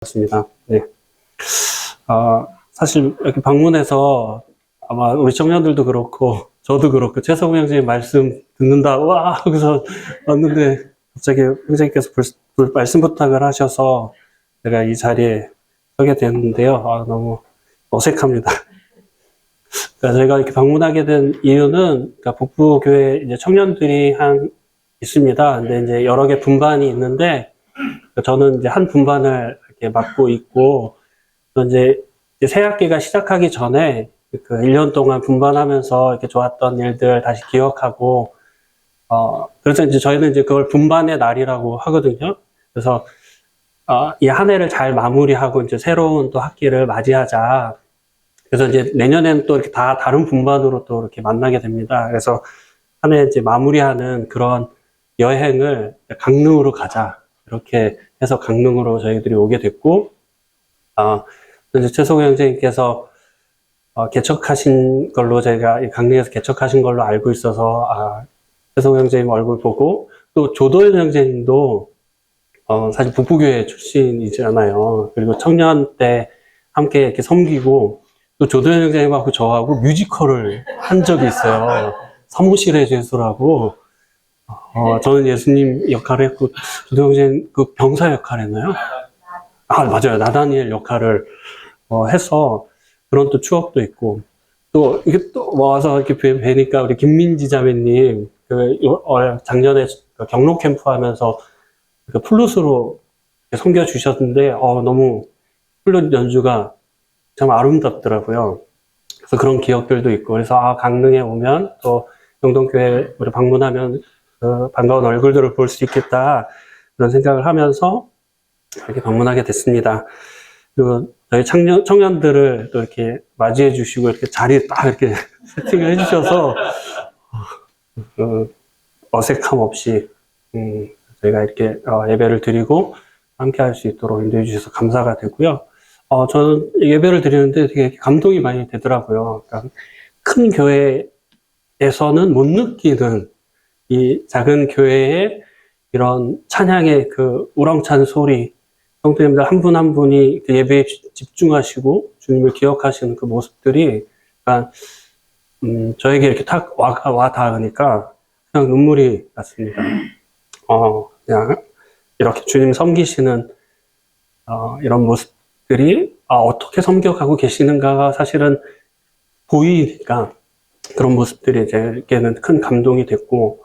맞습니다. 네. 사실 이렇게 방문해서 아마 우리 청년들도 그렇고 저도 그렇고 최성우 형님 말씀 듣는다 와 하고서 왔는데 갑자기 형님께서 말씀 부탁을 하셔서 제가 이 자리에 서게 됐는데요. 너무 어색합니다. 그러니까 저희가 이렇게 방문하게 된 이유는 그러니까 북부교회 이제 청년들이 있습니다. 근데 이제 여러 개 분반이 있는데 저는 이제 한 분반을 이렇게 맡고 있고 또 이제 새 학기가 시작하기 전에 그 1년 동안 분반하면서 이렇게 좋았던 일들 다시 기억하고 그래서 이제 저희는 이제 그걸 분반의 날이라고 하거든요. 그래서 이 한 해를 잘 마무리하고 이제 새로운 또 학기를 맞이하자. 그래서 이제 내년에는 또 이렇게 다 다른 분반으로 또 이렇게 만나게 됩니다. 그래서 한 해 이제 마무리하는 그런 여행을 강릉으로 가자. 이렇게 해서 강릉으로 저희들이 오게 됐고, 이제 최성우 형제님께서 개척하신 걸로 제가 강릉에서 개척하신 걸로 알고 있어서, 최성우 형제님 얼굴 보고, 또 조도현 형제님도 사실 북부교회 출신이잖아요. 그리고 청년 때 함께 이렇게 섬기고, 또 조도현 형제님하고 저하고 뮤지컬을 한 적이 있어요. 사무실의 죄수라고. 저는 예수님 역할을 했고, 조도현 형제님 그 병사 역할 했나요? 맞아요. 나다니엘 역할을 해서 그런 또 추억도 있고, 또 이게 또 와서 이렇게 뵈니까 우리 김민지 자매님, 작년에 경로 캠프 하면서 플룻으로 섬겨주셨는데, 너무 플룻 연주가 참 아름답더라고요. 그래서 그런 기억들도 있고, 그래서 강릉에 오면 또 영동교회 우리 방문하면 반가운 얼굴들을 볼 수 있겠다, 그런 생각을 하면서 이렇게 방문하게 됐습니다. 그리고 저희 청년들을 또 이렇게 맞이해 주시고, 이렇게 자리에 딱 이렇게 세팅을 해 주셔서, 어색함 없이, 저희가 이렇게 예배를 드리고 함께 할 수 있도록 인도해 주셔서 감사가 되고요. 저는 예배를 드리는데 되게 감동이 많이 되더라고요. 그러니까 큰 교회에서는 못 느끼는 이 작은 교회의 이런 찬양의 그 우렁찬 소리, 성도님들 한 분 한 분이 예배에 집중하시고 주님을 기억하시는 그 모습들이, 그러니까 저에게 이렇게 탁 와 닿으니까 그냥 눈물이 났습니다. 그냥 이렇게 주님 섬기시는 이런 모습들이 어떻게 섬겨가고 계시는가가 사실은 보이니까 그런 모습들이 제게는 큰 감동이 됐고,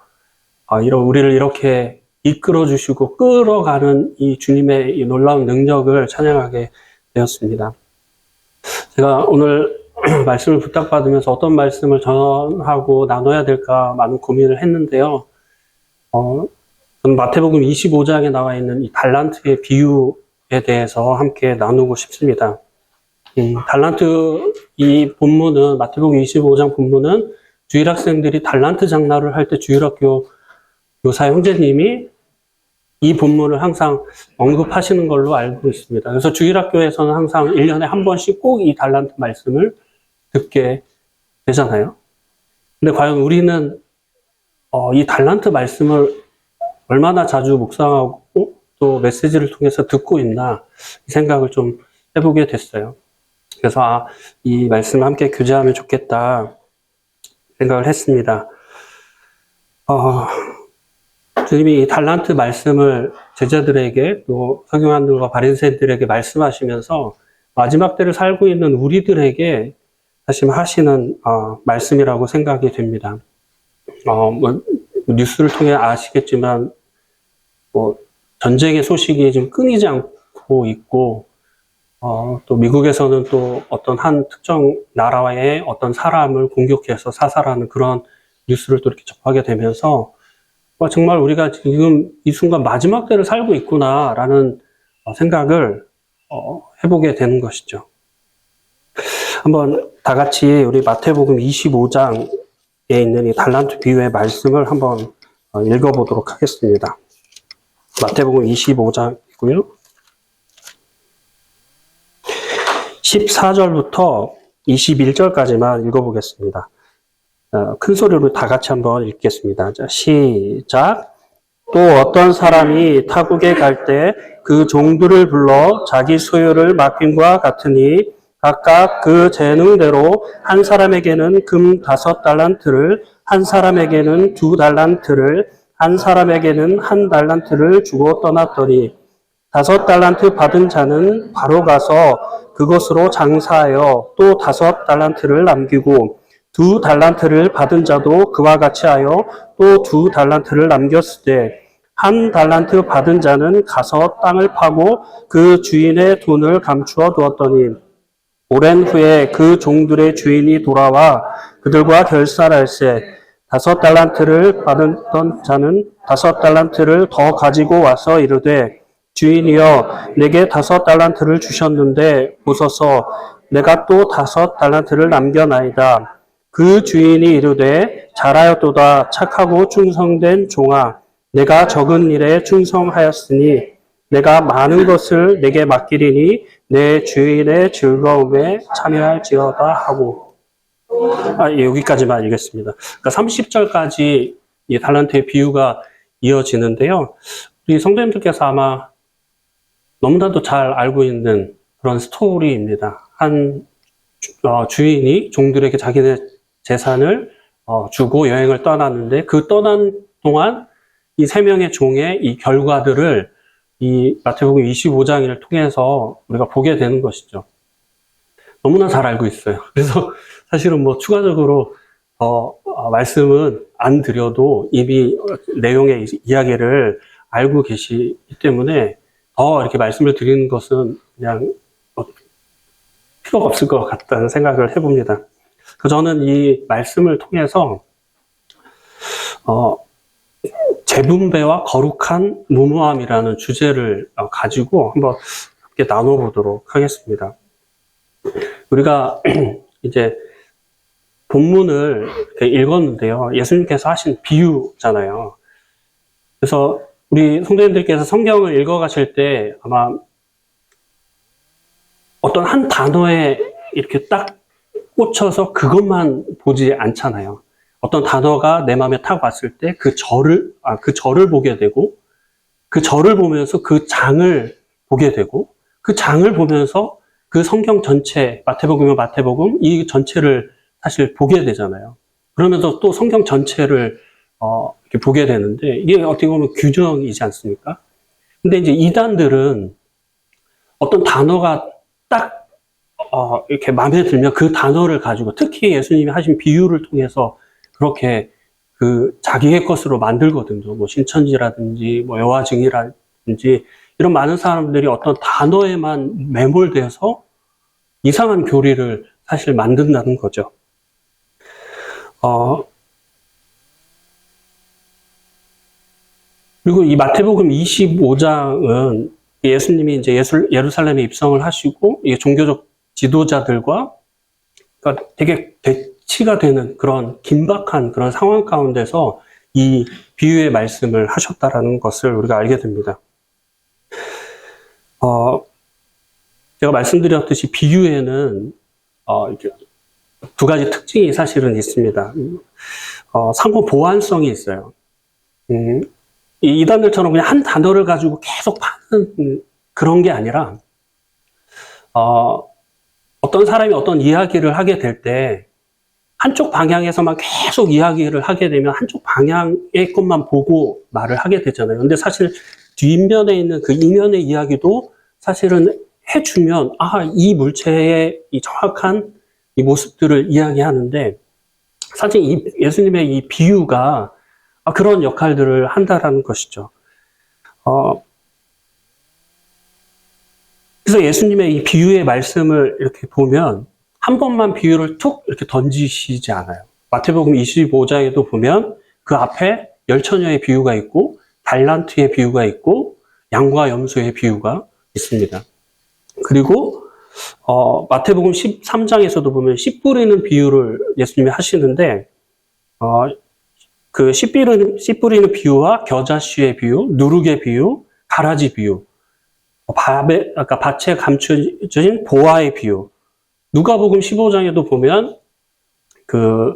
우리를 이렇게 이끌어 주시고 끌어가는 이 주님의 이 놀라운 능력을 찬양하게 되었습니다. 제가 오늘 말씀을 부탁받으면서 어떤 말씀을 전하고 나눠야 될까 많은 고민을 했는데요. 저는 마태복음 25장에 나와 있는 이 달란트의 비유에 대해서 함께 나누고 싶습니다. 달란트 이 본문은, 마태복음 25장 본문은 주일학생들이 달란트 장날을 할 때 주일학교 교사 형제님이 이 본문을 항상 언급하시는 걸로 알고 있습니다. 그래서 주일학교에서는 항상 1년에 한 번씩 꼭 이 달란트 말씀을 듣게 되잖아요. 근데 과연 우리는 이 달란트 말씀을 얼마나 자주 묵상하고 또 메시지를 통해서 듣고 있나, 이 생각을 좀 해보게 됐어요. 그래서 이 말씀을 함께 교제하면 좋겠다 생각을 했습니다. 주님이 이 달란트 말씀을 제자들에게 또 서기관들과 바리새인들에게 말씀하시면서 마지막 때를 살고 있는 우리들에게 다시 하시는 말씀이라고 생각이 됩니다. 뉴스를 통해 아시겠지만 전쟁의 소식이 지금 끊이지 않고 있고, 또 미국에서는 또 어떤 한 특정 나라의 어떤 사람을 공격해서 사살하는 그런 뉴스를 또 이렇게 접하게 되면서 정말 우리가 지금 이 순간 마지막 때를 살고 있구나라는 생각을 해보게 되는 것이죠. 한번 다 같이 우리 마태복음 25장에 있는 이 달란트 비유의 말씀을 한번 읽어보도록 하겠습니다. 마태복음 25장이고요. 14절부터 21절까지만 읽어보겠습니다. 큰 소리로 다 같이 한번 읽겠습니다. 자, 시작. 또 어떤 사람이 타국에 갈 때 그 종들을 불러 자기 소유를 맡김과 같으니 각각 그 재능대로 한 사람에게는 금 5달란트를, 한 사람에게는 2달란트를, 한 사람에게는 1달란트를 주고 떠났더니 5달란트 받은 자는 바로 가서 그것으로 장사하여 또 5달란트를 남기고 2달란트를 받은 자도 그와 같이 하여 또 2달란트를 남겼을 때 1달란트 받은 자는 가서 땅을 파고 그 주인의 돈을 감추어 두었더니 오랜 후에 그 종들의 주인이 돌아와 그들과 결산할세 5달란트를 받았던 자는 5달란트를 더 가지고 와서 이르되 주인이여 내게 5달란트를 주셨는데 보소서 내가 또 5달란트를 남겨나이다. 그 주인이 이르되 잘하였도다 착하고 충성된 종아 내가 적은 일에 충성하였으니 내가 많은 것을 내게 맡기리니 내 주인의 즐거움에 참여할지어다 하고 여기까지만 읽겠습니다. 그러니까 30절까지 이 달란트의 비유가 이어지는데요. 우리 성도님들께서 아마 너무나도 잘 알고 있는 그런 스토리입니다. 한 주인이 종들에게 자기네 재산을 주고 여행을 떠났는데 그 떠난 동안 이 3명의 종의 이 결과들을 이 마태복음 25장을 통해서 우리가 보게 되는 것이죠. 너무나 잘 알고 있어요. 그래서 사실은 뭐 추가적으로 말씀은 안 드려도 이미 내용의 이야기를 알고 계시기 때문에 더 이렇게 말씀을 드리는 것은 그냥 필요가 없을 것 같다는 생각을 해봅니다. 저는 이 말씀을 통해서 재분배와 거룩한 무모함이라는 주제를 가지고 한번 함께 나눠보도록 하겠습니다. 우리가 이제 본문을 읽었는데요. 예수님께서 하신 비유잖아요. 그래서 우리 성도님들께서 성경을 읽어가실 때 아마 어떤 한 단어에 이렇게 딱 꽂혀서 그것만 보지 않잖아요. 어떤 단어가 내 마음에 탁 왔을 때 그 절을 보게 되고 그 절을 보면서 그 장을 보게 되고 그 장을 보면서 그 성경 전체, 마태복음이면 마태복음 이 전체를 사실 보게 되잖아요. 그러면서 또 성경 전체를 이렇게 보게 되는데 이게 어떻게 보면 규정이지 않습니까? 근데 이제 이단들은 어떤 단어가 딱 이렇게 마음에 들면 그 단어를 가지고 특히 예수님이 하신 비유를 통해서 그렇게 그 자기의 것으로 만들거든요. 뭐 신천지라든지 뭐 여화증이라든지 이런 많은 사람들이 어떤 단어에만 매몰돼서 이상한 교리를 사실 만든다는 거죠. 그리고 이 마태복음 25장은 예수님이 이제 예루살렘에 입성을 하시고 이 종교적 지도자들과 그러니까 되게 대치가 되는 그런 긴박한 그런 상황 가운데서 이 비유의 말씀을 하셨다라는 것을 우리가 알게 됩니다. 제가 말씀드렸듯이 비유에는 두 가지 특징이 사실은 있습니다. 상호 보완성이 있어요. 이 이단들처럼 그냥 한 단어를 가지고 계속 파는 그런 게 아니라 어떤 사람이 어떤 이야기를 하게 될 때 한쪽 방향에서만 계속 이야기를 하게 되면 한쪽 방향의 것만 보고 말을 하게 되잖아요. 근데 사실 뒷면에 있는 그 이면의 이야기도 사실은 해주면 이 물체의 이 정확한 이 모습들을 이야기하는데 사실 예수님의 이 비유가 그런 역할들을 한다라는 것이죠. 그래서 예수님의 이 비유의 말씀을 이렇게 보면 한 번만 비유를 툭 이렇게 던지시지 않아요. 마태복음 25장에도 보면 그 앞에 열처녀의 비유가 있고 달란트의 비유가 있고 양과 염소의 비유가 있습니다. 그리고 마태복음 13장에서도 보면 씨 뿌리는 비유를 예수님이 하시는데 그 씨 뿌리는 비유와 겨자씨의 비유, 누룩의 비유, 가라지 비유, 아까 밭에 감춰진 보화의 비유, 누가복음 15장에도 보면 그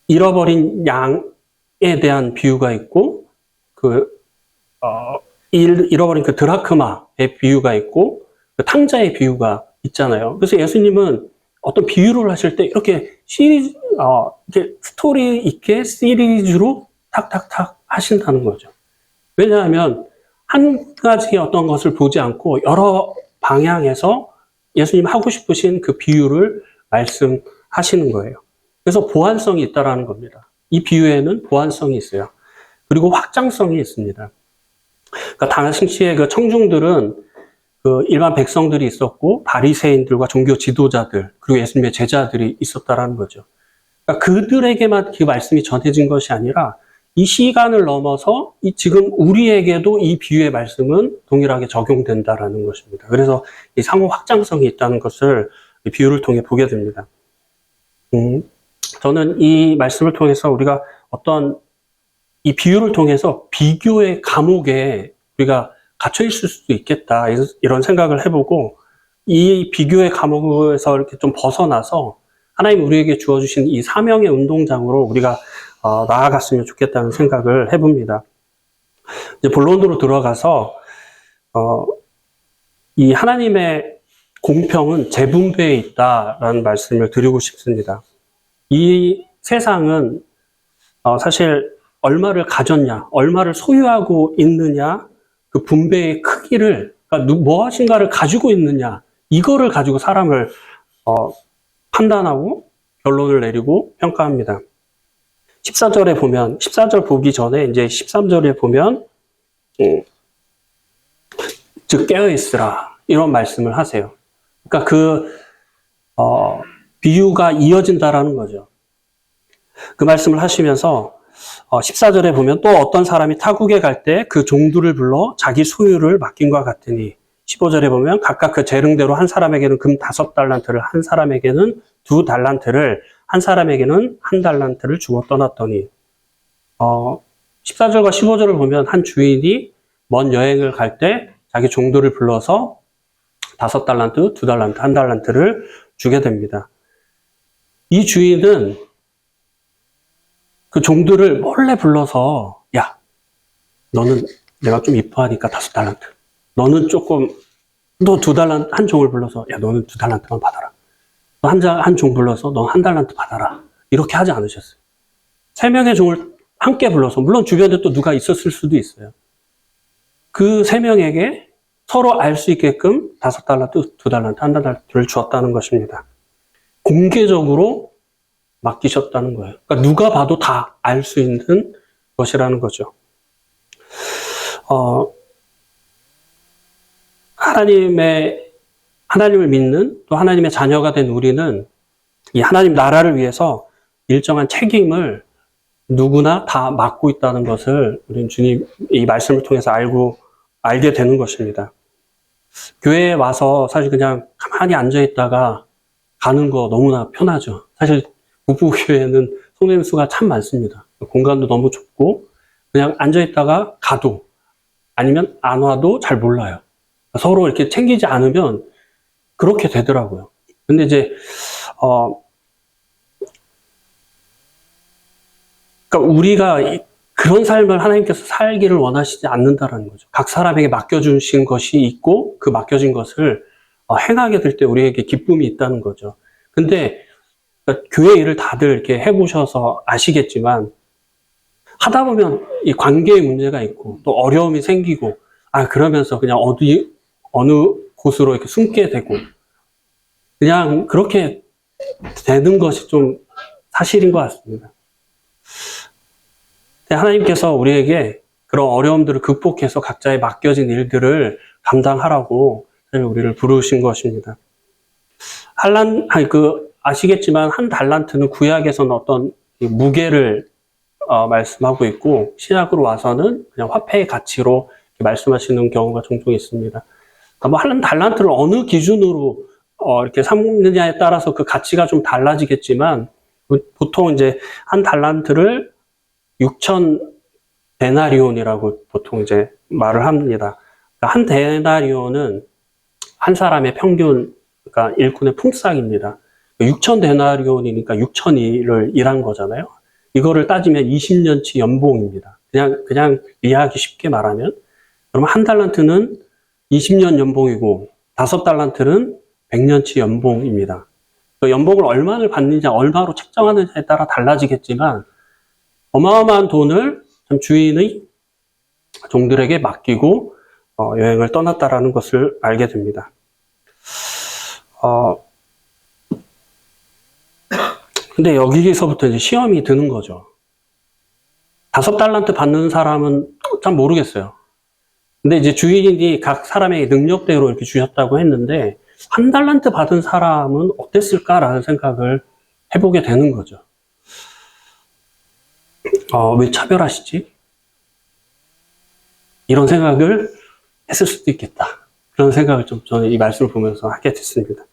잃어버린 양에 대한 비유가 있고 잃어버린 그 드라크마의 비유가 있고, 그 탕자의 비유가 있잖아요. 그래서 예수님은 어떤 비유를 하실 때 이렇게 이렇게 스토리 있게 시리즈로 탁탁탁 하신다는 거죠. 왜냐하면 한 가지의 어떤 것을 보지 않고 여러 방향에서 예수님 하고 싶으신 그 비유를 말씀하시는 거예요. 그래서 보완성이 있다라는 겁니다. 이 비유에는 보완성이 있어요. 그리고 확장성이 있습니다. 그러니까 당시의 그 청중들은 그 일반 백성들이 있었고 바리새인들과 종교 지도자들 그리고 예수님의 제자들이 있었다라는 거죠. 그러니까 그들에게만 그 말씀이 전해진 것이 아니라 이 시간을 넘어서 지금 우리에게도 이 비유의 말씀은 동일하게 적용된다라는 것입니다. 그래서 이 상호 확장성이 있다는 것을 이 비유를 통해 보게 됩니다. 저는 이 말씀을 통해서 우리가 어떤 이 비유를 통해서 비교의 감옥에 우리가 갇혀 있을 수도 있겠다 이런 생각을 해보고 이 비교의 감옥에서 이렇게 좀 벗어나서 하나님 우리에게 주어주신 이 사명의 운동장으로 우리가 나아갔으면 좋겠다는 생각을 해봅니다. 이제 본론으로 들어가서 이 하나님의 공평은 재분배에 있다라는 말씀을 드리고 싶습니다. 이 세상은 사실 얼마를 가졌냐, 얼마를 소유하고 있느냐, 그 분배의 크기를, 그러니까 무엇인가를 가지고 있느냐, 이거를 가지고 사람을 판단하고 결론을 내리고 평가합니다. 14절에 보면, 14절 보기 전에 이제 13절에 보면, 즉 깨어있으라 이런 말씀을 하세요. 그러니까 비유가 이어진다라는 거죠. 그 말씀을 하시면서 14절에 보면 또 어떤 사람이 타국에 갈 때 그 종들을 불러 자기 소유를 맡긴 것 같으니 15절에 보면 각각 그 재릉대로 한 사람에게는 금 5달란트를 한 사람에게는 2달란트를 한 사람에게는 1달란트를 주고 떠났더니 14절과 15절을 보면 한 주인이 먼 여행을 갈 때 자기 종들을 불러서 5달란트, 2달란트, 1달란트를 주게 됩니다. 이 주인은 그 종들을 몰래 불러서 야, 너는 내가 좀 이뻐하니까 5달란트. 너는 조금 너 2달란트 한 종을 불러서 야, 너는 2달란트만 받아라. 너 한 종 불러서 너 1달란트 받아라. 이렇게 하지 않으셨어요. 3명의 종을 함께 불러서 물론 주변에 또 누가 있었을 수도 있어요. 그 3명에게 서로 알 수 있게끔 5달란트, 2달란트, 1달란트를 주었다는 것입니다. 공개적으로 맡기셨다는 거예요. 그러니까 누가 봐도 다 알 수 있는 것이라는 거죠. 하나님을 믿는 또 하나님의 자녀가 된 우리는 이 하나님 나라를 위해서 일정한 책임을 누구나 다 맡고 있다는 것을 우리는 주님 이 말씀을 통해서 알게 되는 것입니다. 교회에 와서 사실 그냥 가만히 앉아 있다가 가는 거 너무나 편하죠. 사실 부부교회는 손님 수가 참 많습니다. 공간도 너무 좁고 그냥 앉아 있다가 가도 아니면 안 와도 잘 몰라요. 서로 이렇게 챙기지 않으면 그렇게 되더라고요. 근데 이제 그러니까 우리가 그런 삶을 하나님께서 살기를 원하시지 않는다라는 거죠. 각 사람에게 맡겨주신 것이 있고 그 맡겨진 것을 행하게 될 때 우리에게 기쁨이 있다는 거죠. 근데 그러니까 교회 일을 다들 이렇게 해보셔서 아시겠지만 하다 보면 이 관계의 문제가 있고 또 어려움이 생기고 그러면서 그냥 어느 곳으로 이렇게 숨게 되고 그냥 그렇게 되는 것이 좀 사실인 것 같습니다. 하나님께서 우리에게 그런 어려움들을 극복해서 각자의 맡겨진 일들을 감당하라고 우리를 부르신 것입니다. 아시겠지만 1달란트는 구약에서는 어떤 무게를 말씀하고 있고 신약으로 와서는 그냥 화폐의 가치로 말씀하시는 경우가 종종 있습니다. 그러니까 1달란트를 어느 기준으로 이렇게 삼느냐에 따라서 그 가치가 좀 달라지겠지만 보통 이제 1달란트를 6천 데나리온이라고 보통 이제 말을 합니다. 그러니까 1 데나리온은 한 사람의 평균, 그러니까 일꾼의 품삯입니다. 6천 데나리온이니까 6천일을 일한 거잖아요. 이거를 따지면 20년치 연봉입니다. 그냥 이해하기 쉽게 말하면, 그러면 한 달란트는 20년 연봉이고, 5달란트는 100년치 연봉입니다. 그 연봉을 얼마를 받느냐, 얼마로 책정하느냐에 따라 달라지겠지만, 어마어마한 돈을 참 주인의 종들에게 맡기고, 여행을 떠났다라는 것을 알게 됩니다. 근데 여기서부터 이제 시험이 드는 거죠. 5달란트 받는 사람은 참 모르겠어요. 근데 이제 주인이 각 사람에게 능력대로 이렇게 주셨다고 했는데, 1달란트 받은 사람은 어땠을까라는 생각을 해보게 되는 거죠. 왜 차별하시지? 이런 생각을 했을 수도 있겠다. 그런 생각을 좀 저는 이 말씀을 보면서 하게 됐습니다.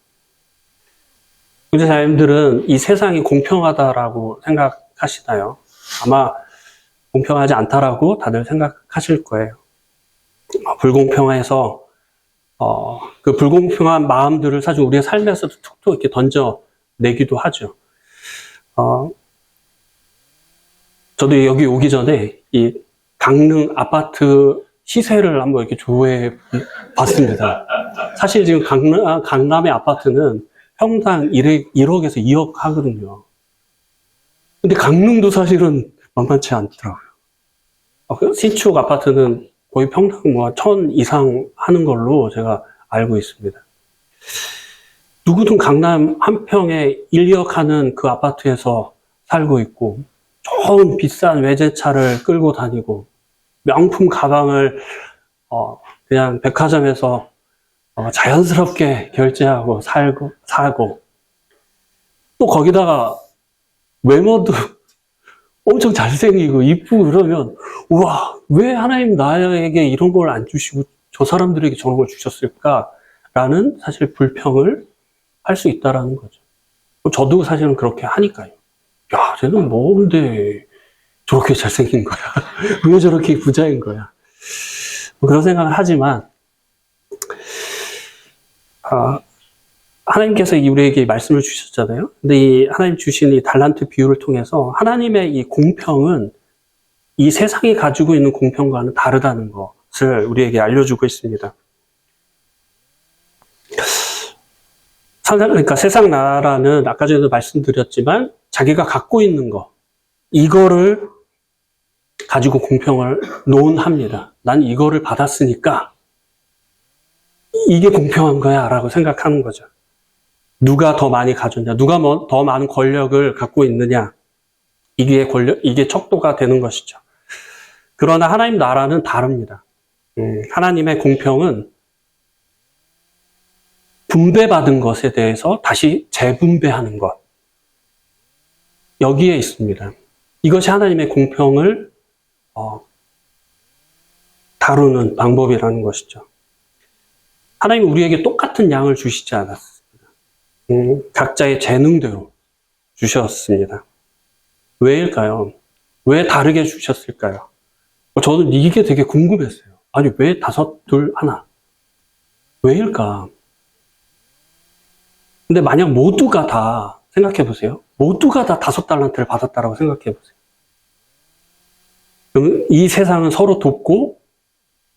구제자님들은 이 세상이 공평하다라고 생각하시나요? 아마 공평하지 않다라고 다들 생각하실 거예요. 불공평해서 그 불공평한 마음들을 사실 우리의 삶에서도 툭툭 이렇게 던져내기도 하죠. 저도 여기 오기 전에 이 강릉 아파트 시세를 한번 이렇게 조회해 봤습니다. 사실 지금 강남의 아파트는 평당 1억에서 2억 하거든요. 근데 강릉도 사실은 만만치 않더라고요. 신축 아파트는 거의 평당 1000 이상 하는 걸로 제가 알고 있습니다. 누구든 강남 한 평에 1, 2억 하는 그 아파트에서 살고 있고, 좋은 비싼 외제차를 끌고 다니고, 명품 가방을 그냥 백화점에서 자연스럽게 결제하고 사고, 또 거기다가 외모도 엄청 잘생기고 이쁘고 그러면, 우와, 왜 하나님 나에게 이런 걸 안 주시고 저 사람들에게 저런 걸 주셨을까라는 사실 불평을 할 수 있다라는 거죠. 저도 사실은 그렇게 하니까요. 야, 쟤는 뭔데 저렇게 잘생긴 거야? 왜 저렇게 부자인 거야? 그런 생각을 하지만, 하나님께서 우리에게 말씀을 주셨잖아요. 근데 이 하나님 주신 이 달란트 비유를 통해서 하나님의 이 공평은 이 세상이 가지고 있는 공평과는 다르다는 것을 우리에게 알려주고 있습니다. 그러니까 세상 나라는 아까 전에도 말씀드렸지만 자기가 갖고 있는 거, 이거를 가지고 공평을 논합니다. 난 이거를 받았으니까 이게 공평한 거야 라고 생각하는 거죠. 누가 더 많이 가졌냐, 누가 더 많은 권력을 갖고 있느냐, 이게 척도가 되는 것이죠. 그러나 하나님 나라는 다릅니다. 하나님의 공평은 분배받은 것에 대해서 다시 재분배하는 것, 여기에 있습니다. 이것이 하나님의 공평을 다루는 방법이라는 것이죠. 하나님은 우리에게 똑같은 양을 주시지 않았습니다. 각자의 재능대로 주셨습니다. 왜일까요? 왜 다르게 주셨을까요? 저는 이게 되게 궁금했어요. 아니, 왜 5, 2, 1? 왜일까? 근데 만약 모두가 다, 생각해보세요. 모두가 다 5달란트를 받았다라고 생각해보세요. 그러면 이 세상은 서로 돕고,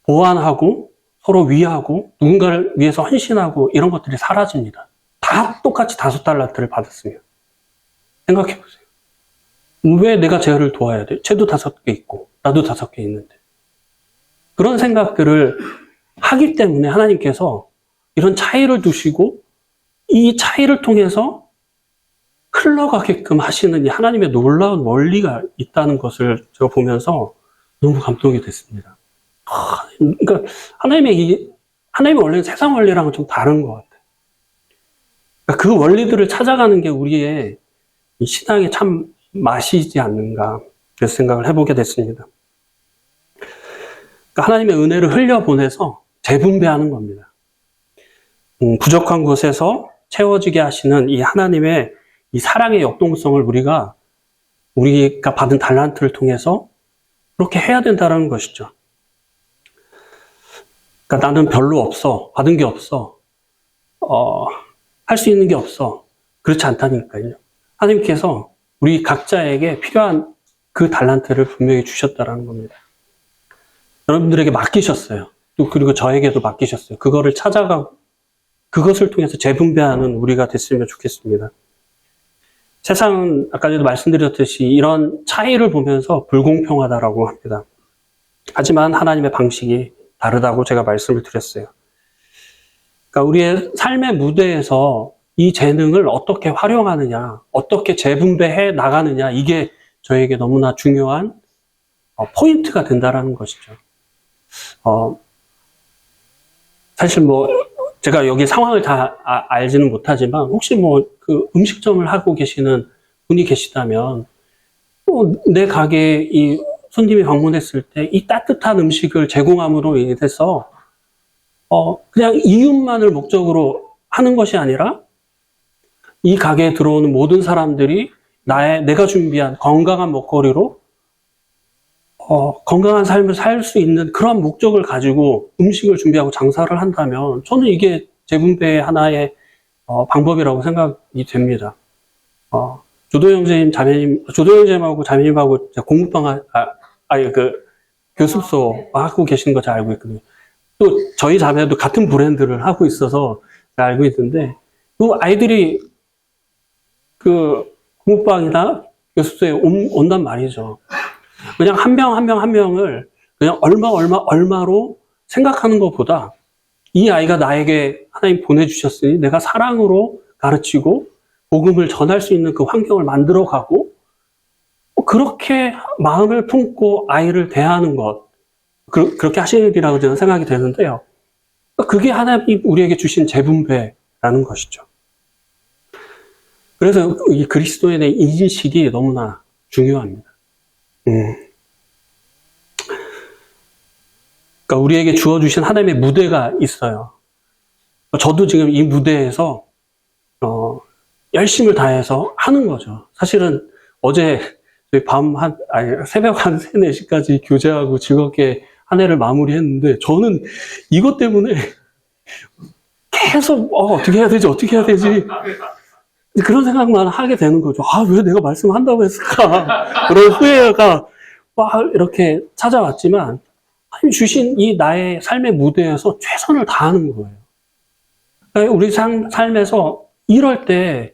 보완하고, 서로 위하고, 누군가를 위해서 헌신하고, 이런 것들이 사라집니다. 다 똑같이 5달란트를 받았으면. 생각해보세요. 왜 내가 쟤를 도와야 돼? 쟤도 5개 있고, 나도 5개 있는데. 그런 생각들을 하기 때문에 하나님께서 이런 차이를 두시고, 이 차이를 통해서 흘러가게끔 하시는 이 하나님의 놀라운 원리가 있다는 것을 제가 보면서 너무 감동이 됐습니다. 그러니까 하나님의 원리는 세상 원리랑은 좀 다른 것 같아요. 그러니까 그 원리들을 찾아가는 게 우리의 이 신앙의 참 맛이지 않는가, 그래서 생각을 해보게 됐습니다. 그러니까 하나님의 은혜를 흘려보내서 재분배하는 겁니다. 부족한 곳에서 채워지게 하시는 이 하나님의 이 사랑의 역동성을 우리가 받은 달란트를 통해서 그렇게 해야 된다는 것이죠. 그러니까 나는 별로 없어, 받은 게 없어, 할 수 있는 게 없어, 그렇지 않다니까요. 하나님께서 우리 각자에게 필요한 그 달란트를 분명히 주셨다라는 겁니다. 여러분들에게 맡기셨어요. 또 그리고 저에게도 맡기셨어요. 그거를 찾아가고 그것을 통해서 재분배하는 우리가 됐으면 좋겠습니다. 세상은 아까 전에도 말씀드렸듯이 이런 차이를 보면서 불공평하다라고 합니다. 하지만 하나님의 방식이 다르다고 제가 말씀을 드렸어요. 그러니까 우리의 삶의 무대에서 이 재능을 어떻게 활용하느냐, 어떻게 재분배해 나가느냐, 이게 저에게 너무나 중요한 포인트가 된다라는 것이죠. 사실 뭐 제가 여기 상황을 다 알지는 못하지만 혹시 뭐 그 음식점을 하고 계시는 분이 계시다면 내 가게에 이 손님이 방문했을 때 이 따뜻한 음식을 제공함으로 인해서 그냥 이윤만을 목적으로 하는 것이 아니라 이 가게에 들어오는 모든 사람들이 내가 준비한 건강한 먹거리로 건강한 삶을 살 수 있는 그런 목적을 가지고 음식을 준비하고 장사를 한다면 저는 이게 재분배의 하나의 방법이라고 생각이 됩니다. 조도영 선생님하고 자매님하고 공부방, 교습소 하고 계시는 거 잘 알고 있거든요. 또 저희 자매도 같은 브랜드를 하고 있어서 잘 알고 있는데, 그 아이들이 그 공부방이나 교습소에 온단 말이죠. 그냥 한 명을 그냥 얼마로 생각하는 것보다 이 아이가 나에게 하나님 보내주셨으니 내가 사랑으로 가르치고 복음을 전할 수 있는 그 환경을 만들어가고 그렇게 마음을 품고 아이를 대하는 것, 그렇게 하시리라고 저는 생각이 되는데요. 그게 하나님이 우리에게 주신 재분배라는 것이죠. 그래서 이 그리스도인의 인식이 너무나 중요합니다. 그러니까 우리에게 주어주신 하나님의 무대가 있어요. 저도 지금 이 무대에서 열심을 다해서 하는 거죠. 사실은 어제 새벽 한 3, 4시까지 교제하고 즐겁게 한 해를 마무리했는데 저는 이것 때문에 계속 어떻게 해야 되지 그런 생각만 하게 되는 거죠. 왜 내가 말씀한다고 했을까? 그런 후회가 막 이렇게 찾아왔지만 하나님 주신 이 나의 삶의 무대에서 최선을 다하는 거예요. 그러니까 우리 삶에서 이럴 때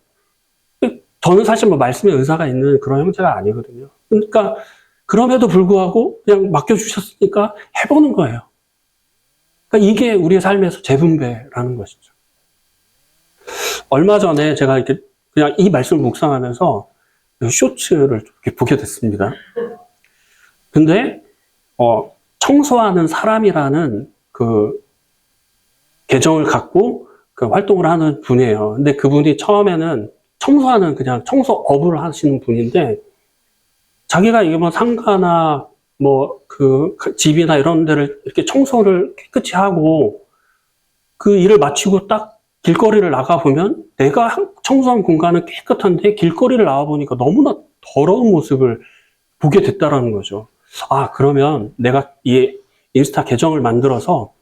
저는 사실 뭐 말씀에 은사가 있는 그런 형제가 아니거든요. 그러니까 그럼에도 불구하고 그냥 맡겨주셨으니까 해보는 거예요. 그러니까 이게 우리의 삶에서 재분배라는 것이죠. 얼마 전에 제가 이렇게 그냥 이 말씀을 묵상하면서 쇼츠를 이렇게 보게 됐습니다. 근데 청소하는 사람이라는 그 계정을 갖고 그 활동을 하는 분이에요. 근데 그분이 처음에는 청소하는 그냥 청소업을 하시는 분인데 자기가 이게 뭐 상가나 뭐 그 집이나 이런 데를 이렇게 청소를 깨끗이 하고 그 일을 마치고 딱 길거리를 나가보면 내가 청소한 공간은 깨끗한데 길거리를 나와보니까 너무나 더러운 모습을 보게 됐다라는 거죠. 그러면 내가 이 인스타 계정을 만들어서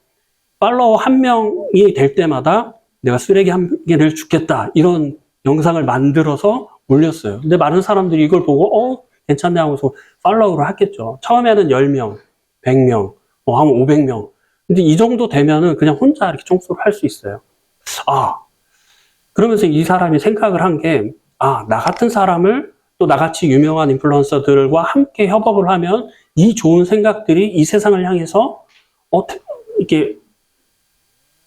팔로워 1명이 될 때마다 내가 쓰레기 1개를 줍겠다. 이런 영상을 만들어서 올렸어요. 근데 많은 사람들이 이걸 보고 괜찮네 하고서 팔로우를 하겠죠. 처음에는 10명, 100명, 한 500명. 근데 이 정도 되면은 그냥 혼자 이렇게 청소를 할 수 있어요. 그러면서 이 사람이 생각을 한 게, 나 같은 사람을 또 나같이 유명한 인플루언서들과 함께 협업을 하면 이 좋은 생각들이 이 세상을 향해서 이렇게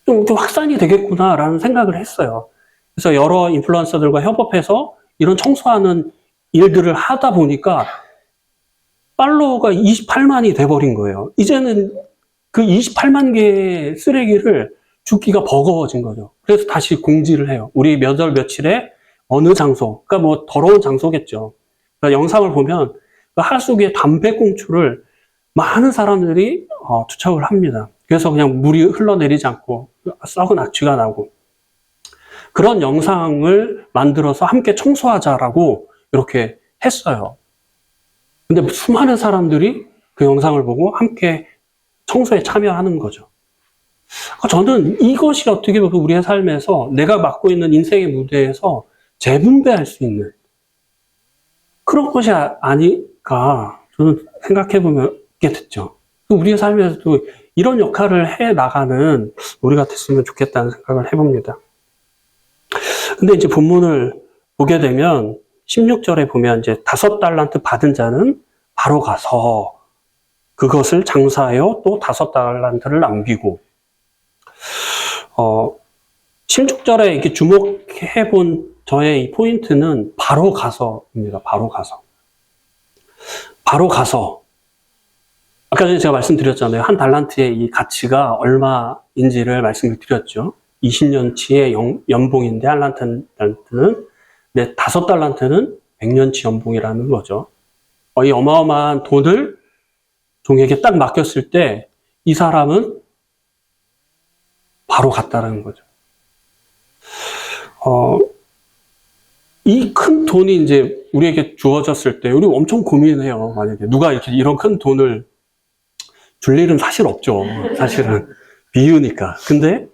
좀 확산이 되겠구나라는 생각을 했어요. 그래서 여러 인플루언서들과 협업해서 이런 청소하는 일들을 하다 보니까 팔로워가 28만이 돼버린 거예요. 이제는 그 28만 개의 쓰레기를 줍기가 버거워진 거죠. 그래서 다시 공지를 해요. 우리 몇 월 며칠에 어느 장소, 그러니까 뭐 더러운 장소겠죠. 그러니까 영상을 보면 그 하수구에 담배꽁초를 많은 사람들이 투척을 합니다. 그래서 그냥 물이 흘러내리지 않고 썩은 악취가 나고 그런 영상을 만들어서 함께 청소하자라고 이렇게 했어요. 근데 수많은 사람들이 그 영상을 보고 함께 청소에 참여하는 거죠. 저는 이것이 어떻게 보면 우리의 삶에서 내가 맡고 있는 인생의 무대에서 재분배할 수 있는 그런 것이 있을까? 저는 생각해보면 게 됐죠. 우리의 삶에서도 이런 역할을 해 나가는 우리가 됐으면 좋겠다는 생각을 해봅니다. 근데 이제 본문을 보게 되면 16절에 보면 이제 5달란트 받은 자는 바로 가서 그것을 장사하여 또 5달란트를 남기고, 16절에 이렇게 주목해 본 저의 이 포인트는 바로 가서입니다. 바로 가서. 바로 가서. 아까 전에 제가 말씀드렸잖아요. 한 달란트의 이 가치가 얼마인지를 말씀을 드렸죠. 20년치의 연봉인데 한 달란트는, 네, 5달란트는 100년치 연봉이라는 거죠. 이 어마어마한 돈을 종에게 딱 맡겼을 때 이 사람은 바로 갔다라는 거죠. 이 큰 돈이 이제 우리에게 주어졌을 때 우리 엄청 고민해요. 만약에 누가 이렇게 이런 큰 돈을 줄 일은 사실 없죠. 사실은 비유니까. 근데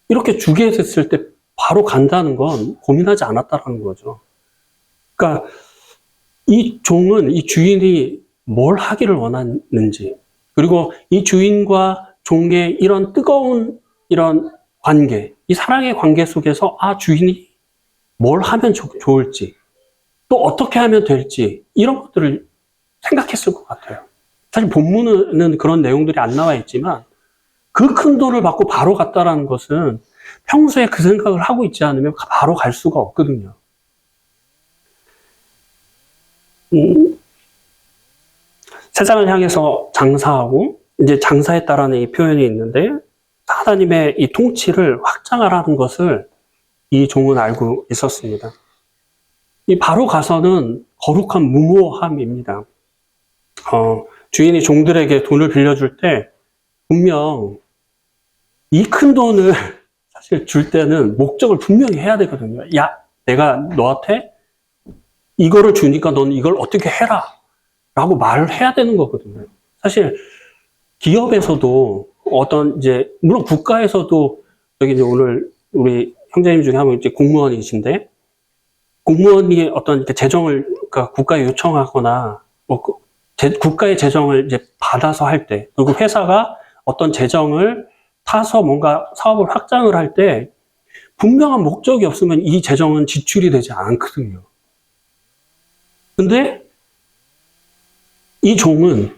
이렇게 주게 됐을 때 바로 간다는 건 고민하지 않았다는 거죠. 그러니까 이 종은, 이 주인이 뭘 하기를 원하는지, 그리고 이 주인과 종의 이런 뜨거운 이런 관계, 이 사랑의 관계 속에서 주인이 뭘 하면 좋을지, 또 어떻게 하면 될지, 이런 것들을 생각했을 것 같아요. 사실 본문은 그런 내용들이 안 나와 있지만 그 큰 돈을 받고 바로 갔다라는 것은 평소에 그 생각을 하고 있지 않으면 바로 갈 수가 없거든요. 세상을 향해서 장사하고, 이제 장사했다라는 이 표현이 있는데, 하나님의 이 통치를 확장하라는 것을 이 종은 알고 있었습니다. 이 바로 가서는 거룩한 무모함입니다. 주인이 종들에게 돈을 빌려줄 때 분명 이 큰 돈을 사실 줄 때는 목적을 분명히 해야 되거든요. 야, 내가 너한테 이거를 주니까 넌 이걸 어떻게 해라 라고 말을 해야 되는 거거든요. 사실 기업에서도 어떤 이제 물론 국가에서도 여기 이제 오늘 우리 형제님 중에 한 분 이제 공무원이신데, 공무원이 어떤 이렇게 재정을 그러니까 국가에 요청하거나 뭐 국가의 재정을 이제 받아서 할 때, 그리고 회사가 어떤 재정을 타서 뭔가 사업을 확장을 할 때 분명한 목적이 없으면 이 재정은 지출이 되지 않거든요. 근데 이 주인은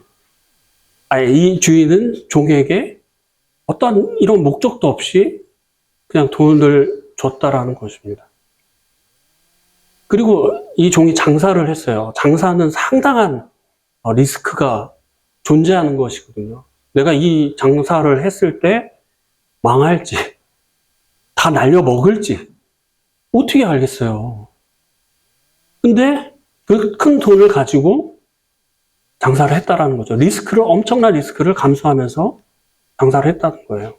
종에게 어떤 이런 목적도 없이 그냥 돈을 줬다라는 것입니다. 그리고 이 종이 장사를 했어요. 장사는 상당한 리스크가 존재하는 것이거든요. 내가 이 장사를 했을 때 망할지, 다 날려먹을지 어떻게 알겠어요. 근데 그 큰 돈을 가지고 장사를 했다라는 거죠. 엄청난 리스크를 감수하면서 장사를 했다는 거예요.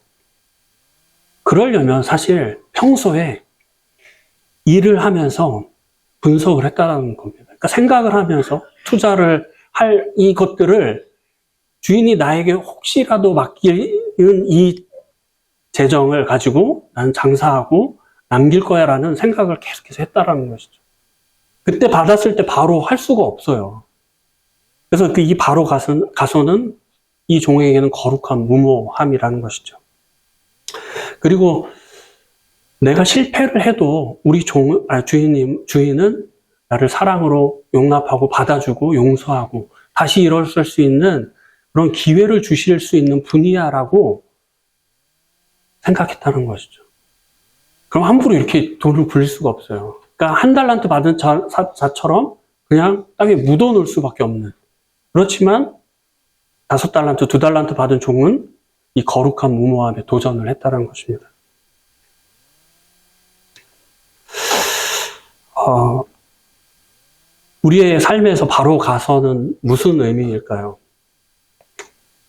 그러려면 사실 평소에 일을 하면서 분석을 했다는 겁니다. 그러니까 생각을 하면서 투자를 할 이것들을 주인이 나에게 혹시라도 맡기는 이 재정을 가지고 나는 장사하고 남길 거야 라는 생각을 계속해서 했다라는 것이죠. 그때 받았을 때 바로 할 수가 없어요. 그래서 이 바로 가서는 이 종에게는 거룩한 무모함이라는 것이죠. 그리고 내가 실패를 해도 우리 주인은 나를 사랑으로 용납하고 받아주고 용서하고 다시 일어설 수 있는 그런 기회를 주실 수 있는 분이야라고 생각했다는 것이죠. 그럼 함부로 이렇게 돈을 굴릴 수가 없어요. 그러니까 한 달란트 받은 자처럼 그냥 땅에 묻어놓을 수밖에 없는. 그렇지만 5달란트, 2달란트 받은 종은 이 거룩한 무모함에 도전을 했다는 것입니다. 우리의 삶에서 바로 가서는 무슨 의미일까요?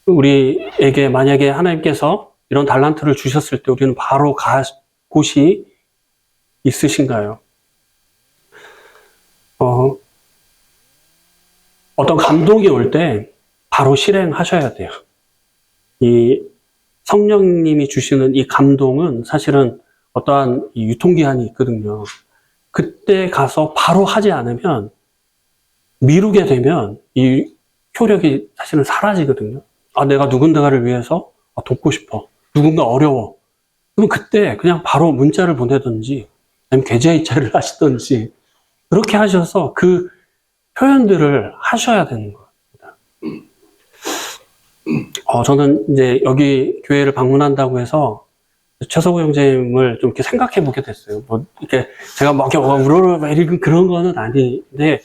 우리에게 만약에 하나님께서 이런 달란트를 주셨을 때 우리는 바로 갈 곳이 있으신가요? 어떤 감동이 올 때 바로 실행하셔야 돼요. 이 성령님이 주시는 이 감동은 사실은 어떠한 유통기한이 있거든요. 그때 가서 바로 하지 않으면 미루게 되면 이 효력이 사실은 사라지거든요. 아, 내가 누군가를 위해서 돕고 싶어. 누군가 어려워. 그럼 그때 그냥 바로 문자를 보내든지 아니면 계좌이체를 하시든지 그렇게 하셔서 그 표현들을 하셔야 되는 겁니다. 저는 이제 여기 교회를 방문한다고 해서 최석우 형제님을 좀 이렇게 생각해 보게 됐어요. 뭐, 이렇게 제가 막 우러러 이런 그런 거는 아닌데,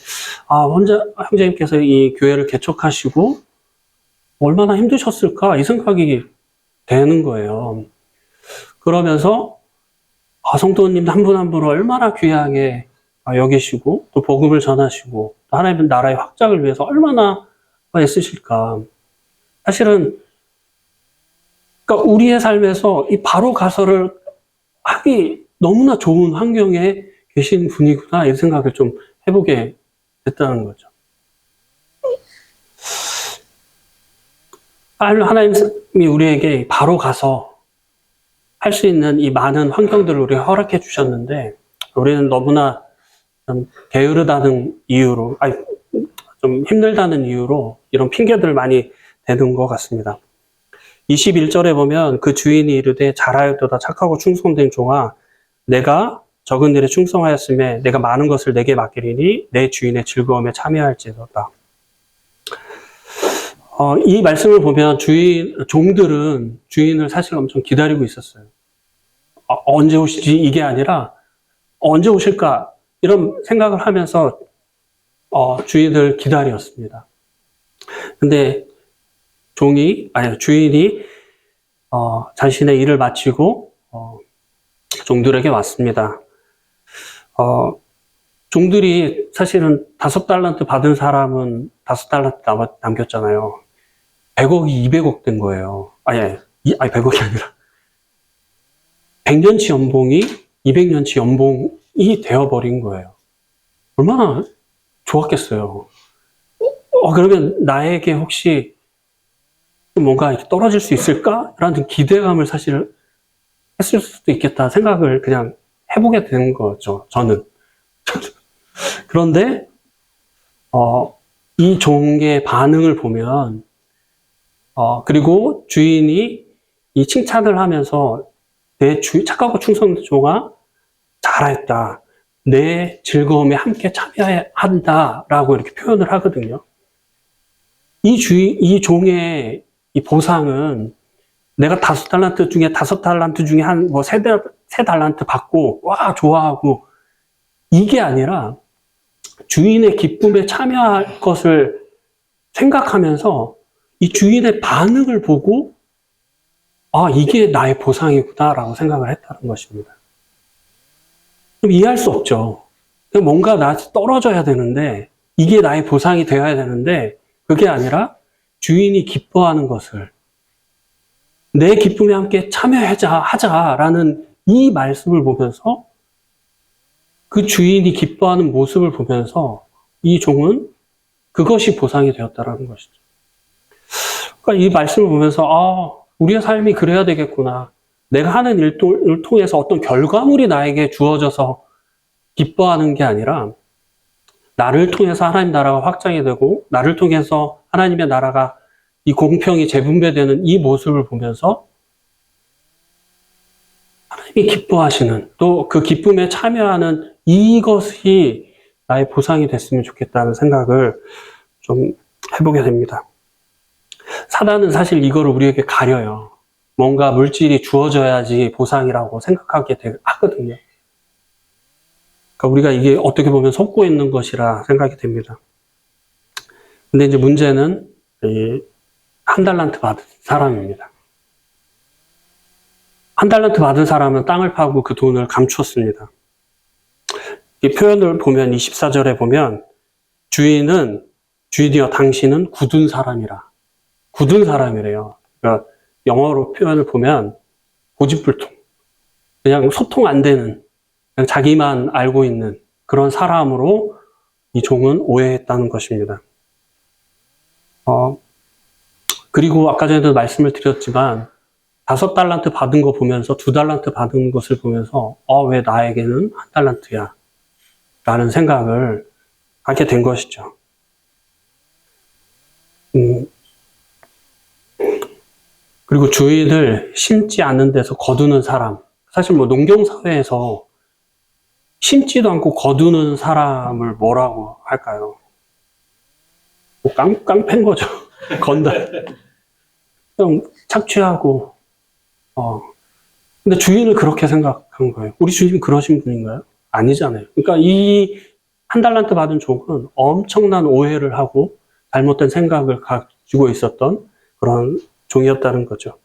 혼자 형제님께서 이 교회를 개척하시고 얼마나 힘드셨을까 이 생각이 되는 거예요. 그러면서 성도님 한 분 한 분을 얼마나 귀하게 여기시고 또 복음을 전하시고 또 하나님의 나라의 확장을 위해서 얼마나 애쓰실까. 사실은 그러니까 우리의 삶에서 이 바로 가서를 하기 너무나 좋은 환경에 계신 분이구나 이런 생각을 좀 해보게 됐다는 거죠. 하나님이 우리에게 바로 가서 할 수 있는 이 많은 환경들을 우리가 허락해 주셨는데 우리는 너무나 좀 게으르다는 이유로, 좀 힘들다는 이유로 이런 핑계들을 많이 대는 것 같습니다. 21절에 보면 그 주인이 이르되 잘하였도다 착하고 충성된 종아 내가 적은 일에 충성하였음에 내가 많은 것을 내게 맡기리니 내 주인의 즐거움에 참여할지어다. 이 말씀을 보면 종들은 주인을 사실 엄청 기다리고 있었어요. 언제 오시지? 이게 아니라 언제 오실까? 이런 생각을 하면서 주인을 기다렸습니다. 근데 주인이 자신의 일을 마치고 종들에게 왔습니다. 종들이 사실은 5달란트 받은 사람은 5달란트 남겼잖아요. 100억이 200억 된 거예요. 100억이 아니라 100년치 연봉이 200년치 연봉이 되어버린 거예요. 얼마나 좋았겠어요. 그러면 나에게 혹시 뭔가 이렇게 떨어질 수 있을까? 라는 기대감을 사실 했을 수도 있겠다 생각을 그냥 해보게 되는 거죠, 저는. 그런데, 이 종의 반응을 보면, 그리고 주인이 이 칭찬을 하면서 착하고 충성된 종아, 잘했다. 내 즐거움에 함께 참여한다. 라고 이렇게 표현을 하거든요. 이 종의 이 보상은 내가 5달란트 중에 5달란트 중에 한 3달란트 받고, 좋아하고, 이게 아니라 주인의 기쁨에 참여할 것을 생각하면서 이 주인의 반응을 보고 이게 나의 보상이구나라고 생각을 했다는 것입니다. 그럼 이해할 수 없죠. 뭔가 나한테 떨어져야 되는데 이게 나의 보상이 되어야 되는데 그게 아니라 주인이 기뻐하는 것을 내 기쁨에 함께 하자라는 이 말씀을 보면서 그 주인이 기뻐하는 모습을 보면서 이 종은 그것이 보상이 되었다라는 것이죠. 그러니까 이 말씀을 보면서 우리의 삶이 그래야 되겠구나. 내가 하는 일을 통해서 어떤 결과물이 나에게 주어져서 기뻐하는 게 아니라 나를 통해서 하나님 나라가 확장이 되고 나를 통해서 하나님의 나라가 이 공평이 재분배되는 이 모습을 보면서 하나님이 기뻐하시는 또 그 기쁨에 참여하는 이것이 나의 보상이 됐으면 좋겠다는 생각을 좀 해보게 됩니다. 사단은 사실 이거를 우리에게 가려요. 뭔가 물질이 주어져야지 보상이라고 생각하게 하거든요. 그러니까 우리가 이게 어떻게 보면 속고 있는 것이라 생각이 됩니다. 근데 이제 문제는 한 달란트 받은 사람입니다. 한 달란트 받은 사람은 땅을 파고 그 돈을 감추었습니다. 이 표현을 보면 24절에 보면 주인이여 당신은 굳은 사람이라. 굳은 사람이래요. 그러니까 영어로 표현을 보면 고집불통. 그냥 소통 안 되는, 그냥 자기만 알고 있는 그런 사람으로 이 종은 오해했다는 것입니다. 그리고 아까 전에도 말씀을 드렸지만 5달란트 받은 거 보면서 2달란트 받은 것을 보면서 왜 나에게는 1달란트야? 라는 생각을 하게 된 것이죠. 음, 그리고 주인을 심지 않는 데서 거두는 사람. 사실 뭐 농경사회에서 심지도 않고 거두는 사람을 뭐라고 할까요? 뭐 깡패인 거죠. 건다. 그냥 착취하고, 근데 주인을 그렇게 생각한 거예요. 우리 주인 그러신 분인가요? 아니잖아요. 그러니까 이 한 달란트 받은 종은 엄청난 오해를 하고 잘못된 생각을 가지고 있었던 그런 종이었다는 거죠.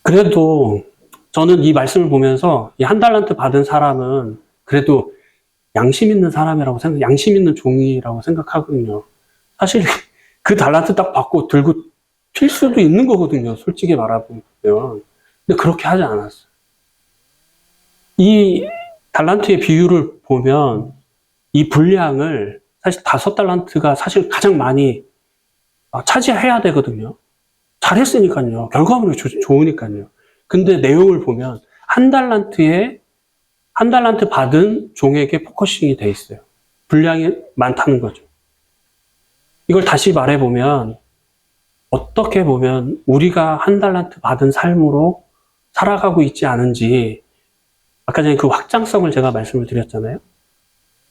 그래도 저는 이 말씀을 보면서 이 한 달란트 받은 사람은 그래도 양심 있는 사람이라고 양심 있는 종이라고 생각하거든요. 사실 그 달란트 딱 받고 들고 튈 수도 있는 거거든요. 솔직히 말하면. 근데 그렇게 하지 않았어요. 이 달란트의 비율을 보면 이 분량을 사실 5달란트가 사실 가장 많이 차지해야 되거든요. 잘했으니까요. 결과물이 좋으니까요. 근데 내용을 보면 한 달란트 받은 종에게 포커싱이 돼 있어요. 분량이 많다는 거죠. 이걸 다시 말해보면 어떻게 보면 우리가 한 달란트 받은 삶으로 살아가고 있지 않은지, 아까 전에 그 확장성을 제가 말씀을 드렸잖아요.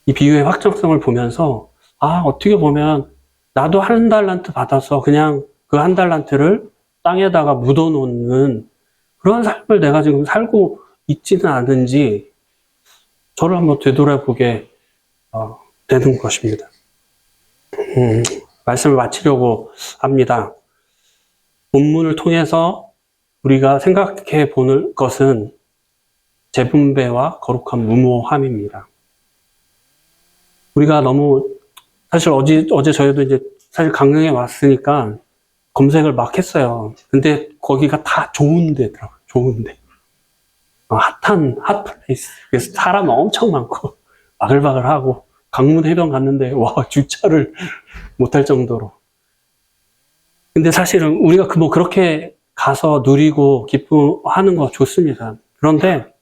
이 비유의 확장성을 보면서 어떻게 보면 나도 한 달란트 받아서 그냥 그 한 달란트를 땅에다가 묻어놓는 그런 삶을 내가 지금 살고 있지는 않은지 저를 한번 되돌아보게 되는 것입니다. 말씀을 마치려고 합니다. 본문을 통해서 우리가 생각해 보는 것은 재분배와 거룩한 무모함입니다. 우리가 너무, 사실 어제 저희도 이제 사실 강릉에 왔으니까 검색을 막 했어요. 근데 거기가 다 좋은 데더라고요. 좋은데. 핫플레이스. 그래서 사람 엄청 많고, 바글바글하고, 강문 해변 갔는데, 주차를 못할 정도로. 근데 사실은 우리가 그렇게 가서 누리고 기뻐하는 거 좋습니다. 그런데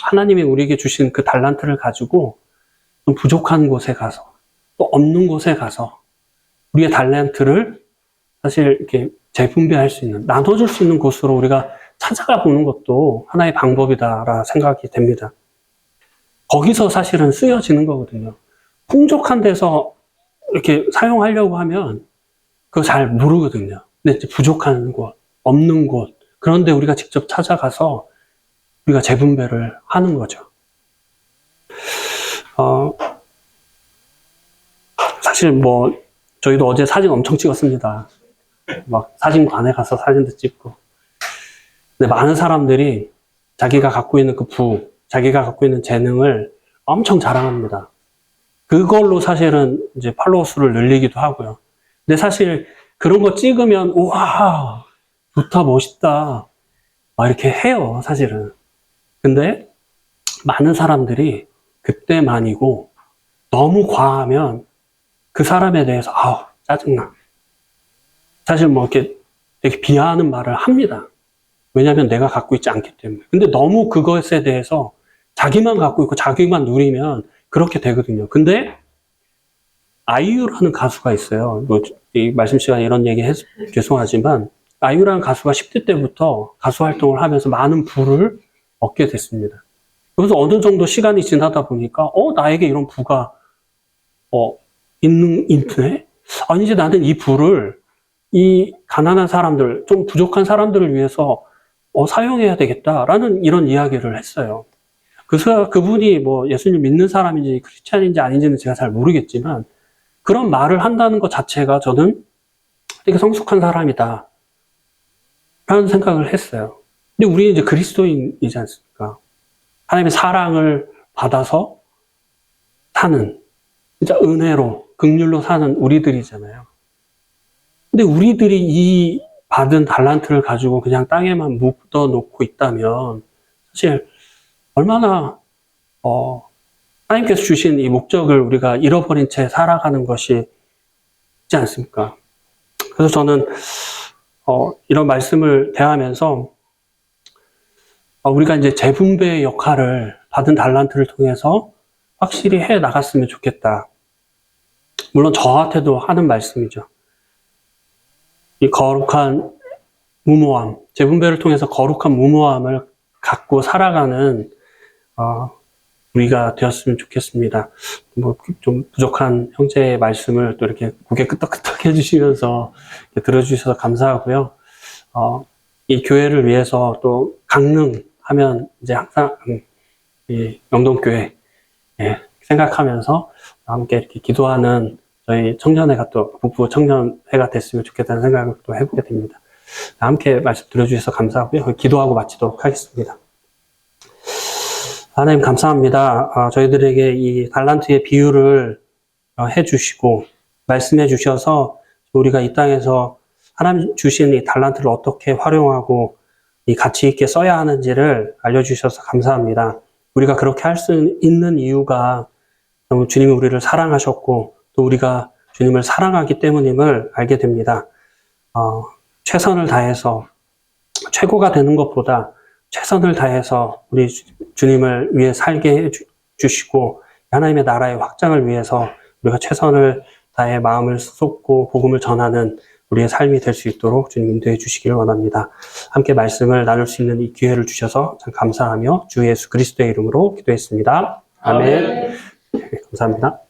하나님이 우리에게 주신 그 달란트를 가지고 좀 부족한 곳에 가서, 또 없는 곳에 가서 우리의 달란트를 사실 이렇게 재분배할 수 있는, 나눠줄 수 있는 곳으로 우리가 찾아가 보는 것도 하나의 방법이다라 생각이 됩니다. 거기서 사실은 쓰여지는 거거든요. 풍족한 데서 이렇게 사용하려고 하면 그거 잘 모르거든요. 근데 이제 부족한 곳, 없는 곳, 그런데 우리가 직접 찾아가서 우리가 재분배를 하는 거죠. 사실 저희도 어제 사진 엄청 찍었습니다. 막 사진관에 가서 사진도 찍고. 근데 많은 사람들이 자기가 갖고 있는 자기가 갖고 있는 재능을 엄청 자랑합니다. 그걸로 사실은 이제 팔로워 수를 늘리기도 하고요. 근데 사실 그런 거 찍으면, 우와, 좋다, 멋있다, 막 이렇게 해요, 사실은. 근데 많은 사람들이 그때만이고 너무 과하면 그 사람에 대해서 짜증나. 사실 이렇게 되게 비하하는 말을 합니다. 왜냐하면 내가 갖고 있지 않기 때문에. 근데 너무 그것에 대해서 자기만 갖고 있고 자기만 누리면 그렇게 되거든요. 근데 아이유라는 가수가 있어요. 이 말씀 시간에 이런 얘기 해서 죄송하지만 아이유라는 가수가 10대 때부터 가수 활동을 하면서 많은 부를 얻게 됐습니다. 그래서 어느 정도 시간이 지나다 보니까 나에게 이런 부가 있네? 이제 나는 이 부를 이 가난한 사람들, 좀 부족한 사람들을 위해서 사용해야 되겠다라는 이런 이야기를 했어요. 그래서 그분이 예수님 믿는 사람인지 크리스찬인지 아닌지는 제가 잘 모르겠지만 그런 말을 한다는 것 자체가 저는 되게 성숙한 사람이다 라는 생각을 했어요. 근데 우리는 이제 그리스도인이지 않습니까? 하나님의 사랑을 받아서 사는, 진짜 은혜로, 긍휼로 사는 우리들이잖아요. 근데 우리들이 이 받은 달란트를 가지고 그냥 땅에만 묻어놓고 있다면 사실 얼마나 하나님께서 주신 이 목적을 우리가 잃어버린 채 살아가는 것이 있지 않습니까? 그래서 저는 이런 말씀을 대하면서 우리가 이제 재분배의 역할을 받은 달란트를 통해서 확실히 해 나갔으면 좋겠다. 물론 저한테도 하는 말씀이죠. 이 거룩한 무모함, 재분배를 통해서 거룩한 무모함을 갖고 살아가는 우리가 되었으면 좋겠습니다. 뭐 좀 부족한 형제의 말씀을 또 이렇게 고개 끄덕끄덕 해주시면서 들어주셔서 감사하고요. 이 교회를 위해서 또 강릉하면 이제 항상 이 영동교회 생각하면서 함께 이렇게 기도하는 저희 청년회가 또 북부 청년회가 됐으면 좋겠다는 생각을 또 해보게 됩니다. 함께 말씀 들어주셔서 감사하고요. 기도하고 마치도록 하겠습니다. 하나님 감사합니다. 저희들에게 이 달란트의 비유를 해주시고 말씀해 주셔서 우리가 이 땅에서 하나님 주신 이 달란트를 어떻게 활용하고 이 가치 있게 써야 하는지를 알려주셔서 감사합니다. 우리가 그렇게 할 수 있는 이유가 너무 주님이 우리를 사랑하셨고 또 우리가 주님을 사랑하기 때문임을 알게 됩니다. 최선을 다해서 최고가 되는 것보다 최선을 다해서 우리 주님을 위해 살게 해주시고 하나님의 나라의 확장을 위해서 우리가 최선을 다해 마음을 쏟고 복음을 전하는 우리의 삶이 될 수 있도록 주님 인도해 주시길 원합니다. 함께 말씀을 나눌 수 있는 이 기회를 주셔서 참 감사하며 주 예수 그리스도의 이름으로 기도했습니다. 아멘. 감사합니다.